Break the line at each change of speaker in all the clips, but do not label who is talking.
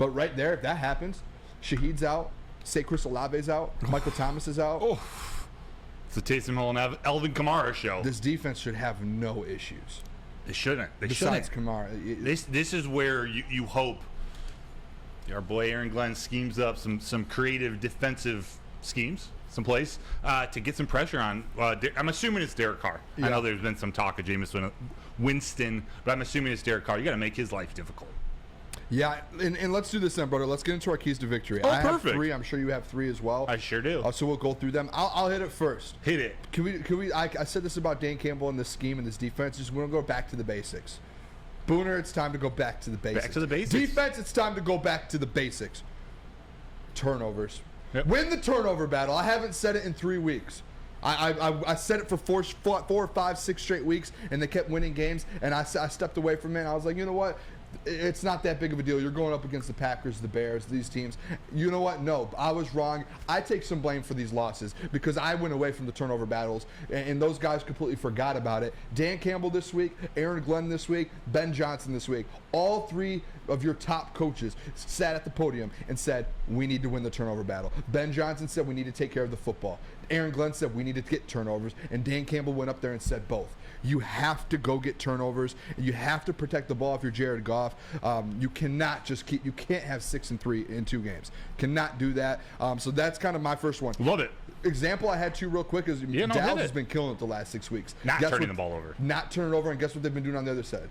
But right there, if that happens, Shaheed's out, say Chris Olave's out, Michael Thomas is out.
Oh, it's the Taysom Hill and Alvin Kamara show.
This defense should have no issues.
They shouldn't.
Besides Kamara.
This is where you hope our boy Aaron Glenn schemes up some creative defensive schemes, some plays to get some pressure on. I'm assuming it's Derek Carr. Yeah. I know there's been some talk of Jameis Winston, but I'm assuming it's Derek Carr. You got to make his life difficult.
Yeah, and let's do this then, brother. Let's get into our keys to victory.
Oh,
I
perfect.
have 3. I'm sure you have 3 as well.
I sure do.
So we'll go through them. I'll hit it first.
Hit it.
Can we? I said this about Dan Campbell and this scheme and this defense. Just we're gonna go back to the basics. Booner, it's time to go back to the basics.
Back to the basics.
Defense, it's time to go back to the basics. Turnovers.
Yep.
Win the turnover battle. I haven't said it in 3 weeks. I said it for 4, 5, 6 straight weeks, and they kept winning games, and I stepped away from it, and I was like, you know what? It's not that big of a deal. You're going up against the Packers, the Bears, these teams. You know what? No, I was wrong. I take some blame for these losses because I went away from the turnover battles, and those guys completely forgot about it. Dan Campbell this week, Aaron Glenn this week, Ben Johnson this week. All 3 of your top coaches sat at the podium and said, we need to win the turnover battle. Ben Johnson said we need to take care of the football. Aaron Glenn said we need to get turnovers, and Dan Campbell went up there and said both. You have to go get turnovers. You have to protect the ball if you're Jared Goff. You cannot just you can't have 6-3 in 2 games. Cannot do that. So that's kind of my first one.
Love it.
Example I had 2 real quick is Dallas has been killing it the last 6 weeks.
Not turning the ball over.
Not turning it over, and guess what they've been doing on the other side?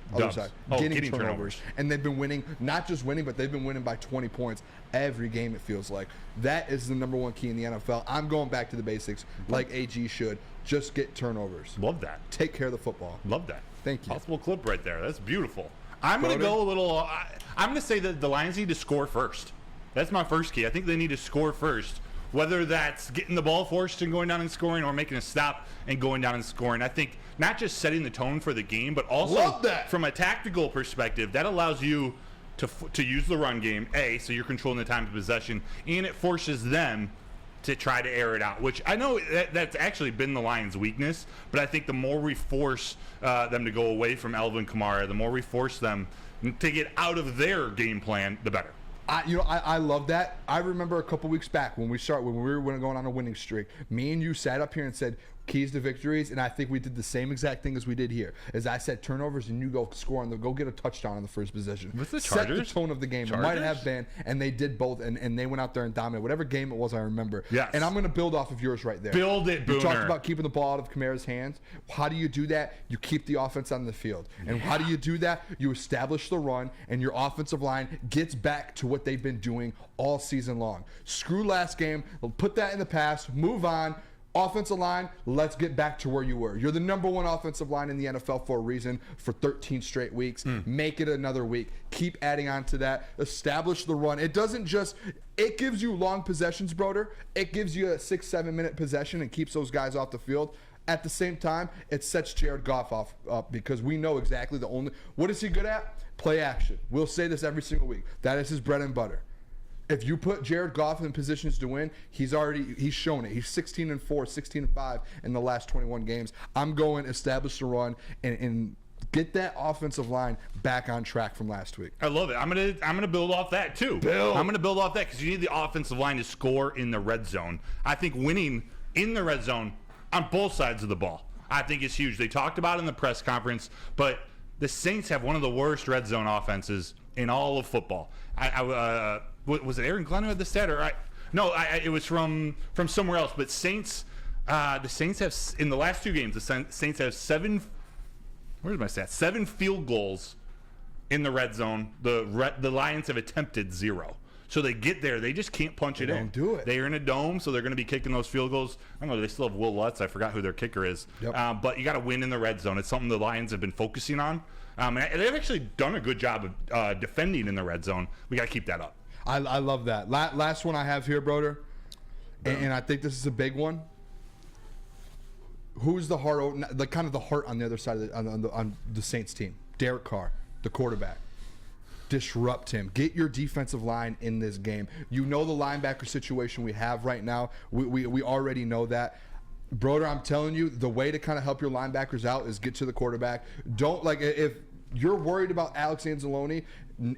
Getting turnovers. And they've been winning, not just winning, but they've been winning by 20 points every game, it feels like. That is the number 1 key in the NFL. I'm going back to the basics like AG should. Just get turnovers.
Love that.
Take care of the football.
Love that.
Thank you.
Possible clip right there. That's beautiful. I'm going to go a little I'm going to say that the Lions need to score first. That's my first key. I think they need to score first. Whether that's getting the ball forced and going down and scoring, or making a stop and going down and scoring. I think not just setting the tone for the game, but also from a tactical perspective, that allows you to use the run game, so you're controlling the time of possession, and it forces them to try to air it out, which I know that's actually been the Lions' weakness, but I think the more we force them to go away from Alvin Kamara, the more we force them to get out of their game plan, the better.
I love that. I remember a couple weeks back when we were going on a winning streak, me and you sat up here and said keys to victories, and I think we did the same exact thing as we did here. As I said, turnovers, and you go score go get a touchdown on the first possession.
What's the Chargers?
Set the tone of the game.
Chargers?
It might have been, and they did both, and they went out there and dominated. Whatever game it was, I remember.
Yes.
And I'm going to build off of yours right there.
Build it, Booner.
You talked about keeping the ball out of Kamara's hands. How do you do that? You keep the offense on the field. And how do you do that? You establish the run, and your offensive line gets back to what they've been doing all season long. Screw last game. Put that in the past. Move on. Offensive line, let's get back to where you were. You're the number 1 offensive line in the NFL for a reason for 13 straight weeks. Make it another week. Keep adding on to that. Establish the run. It gives you long possessions, Broder. It gives you a 6-7 minute possession and keeps those guys off the field. At the same time, it sets Jared Goff up because we know exactly what is he good at? Play action. We'll say this every single week. That is his bread and butter. If you put Jared Goff in positions to win, he's shown it. He's 16-4, 16-5 in the last 21 games. I'm going establish the run and get that offensive line back on track from last week.
I love it. I'm gonna build off that too. I'm gonna build off that because you need the offensive line to score in the red zone. I think winning in the red zone on both sides of the ball, I think is huge. They talked about it in the press conference, but the Saints have one of the worst red zone offenses in all of football. Was it Aaron Glenn who had the stat? It was from somewhere else. But the Saints have, in the last 2 games, the Saints have 7. Where's my stat? 7 field goals in the red zone. The Lions have attempted 0. So they get there, they just can't punch it in.
Don't do it.
They are in a dome, so they're going to be kicking those field goals. I don't know. They still have Will Lutz. I forgot who their kicker is.
Yep.
But you got to win in the red zone. It's something the Lions have been focusing on. And they've actually done a good job of defending in the red zone. We got to keep that up.
I love that. Last one I have here, Broder, and I think this is a big one. Who's the heart on the other side of on the Saints team? Derek Carr, the quarterback. Disrupt him. Get your defensive line in this game. You know the linebacker situation we have right now. We already know that. Broder, I'm telling you, the way to kind of help your linebackers out is get to the quarterback. Don't, if you're worried about Alex Anzalone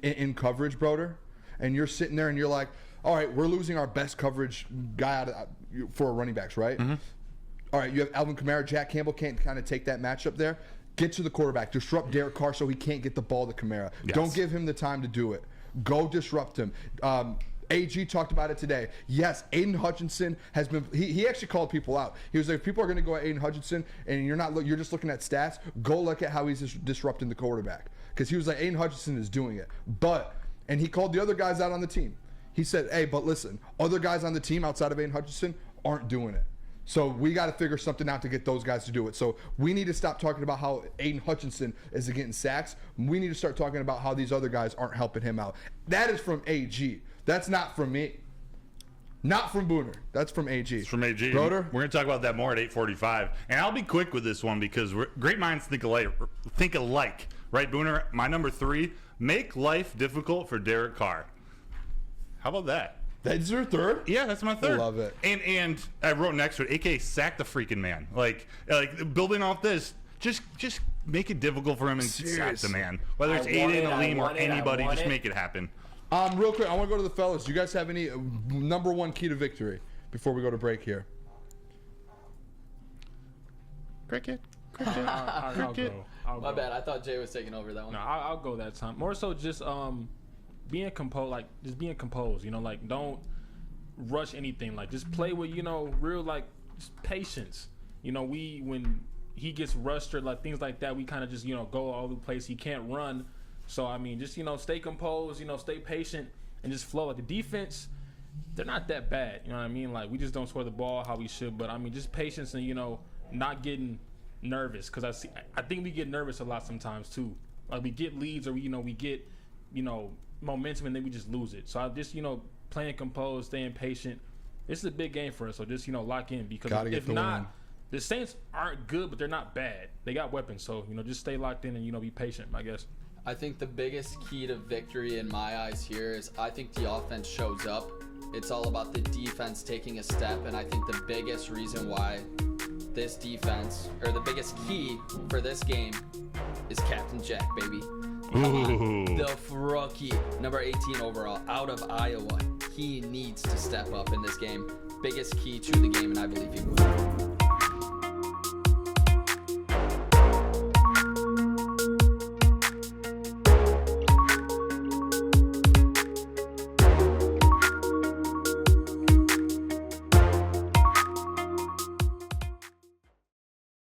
in coverage, Broder, and you're sitting there and you're like, all right, we're losing our best coverage guy for running backs, right? Mm-hmm. All right, you have Alvin Kamara, Jack Campbell can't kind of take that matchup there. Get to the quarterback, disrupt Derek Carr so he can't get the ball to Kamara. Yes. Don't give him the time to do it. Go disrupt him. AG talked about it today. Yes, Aiden Hutchinson has been. He actually called people out. He was like, if people are going to go at Aiden Hutchinson and you're just looking at stats, go look at how he's disrupting the quarterback. Because he was like, Aiden Hutchinson is doing it. And he called the other guys out on the team. He said, hey, but listen, other guys on the team outside of Aiden Hutchinson aren't doing it. So we got to figure something out to get those guys to do it. So we need to stop talking about how Aiden Hutchinson is getting sacks. We need to start talking about how these other guys aren't helping him out. That is from AG. That's not from me. Not from Booner. That's from AG.
It's from AG.
Broder?
We're going to talk about that more at 8:45. And I'll be quick with this one because great minds think alike. Right, Booner? My number 3, make life difficult for Derek Carr. How about that?
That's your third?
Yeah, that's my third.
I love it.
And I wrote next to it, AKA sack the freaking man. Like building off this, just make it difficult for him and sack the man. Whether it's Aiden, Aleem, or anybody, just make it happen.
Real quick, I want to go to the fellas. Do you guys have any number 1 key to victory before we go to break here?
Cricket.
I'll go.
My bad. I thought Jay was taking over that one.
No, I'll go that time. More so just being composed, being composed, don't rush anything. Like, just play with, real, just patience. When he gets rushed or, things like that, we kind of just, go all over the place. He can't run. So, just, stay composed, stay patient and just flow. Like, the defense, they're not that bad. You know what I mean? Like, we just don't score the ball how we should. But, just patience and, not getting nervous. Because I think we get nervous a lot sometimes, too. Like, we get leads or, we get, momentum and then we just lose it. So I just playing composed, staying patient. This is a big game for us, so just lock in because if not, the Saints aren't good, but they're not bad. They got weapons, so just stay locked in and be patient, I guess.
I think the biggest key to victory in my eyes here is I think the offense shows up. It's all about the defense taking a step, and I think the biggest reason why this defense, or the biggest key for this game, is Captain Jack, baby. The rookie, number 18 overall, out of Iowa. He needs to step up in this game. Biggest key to the game, and I believe he will.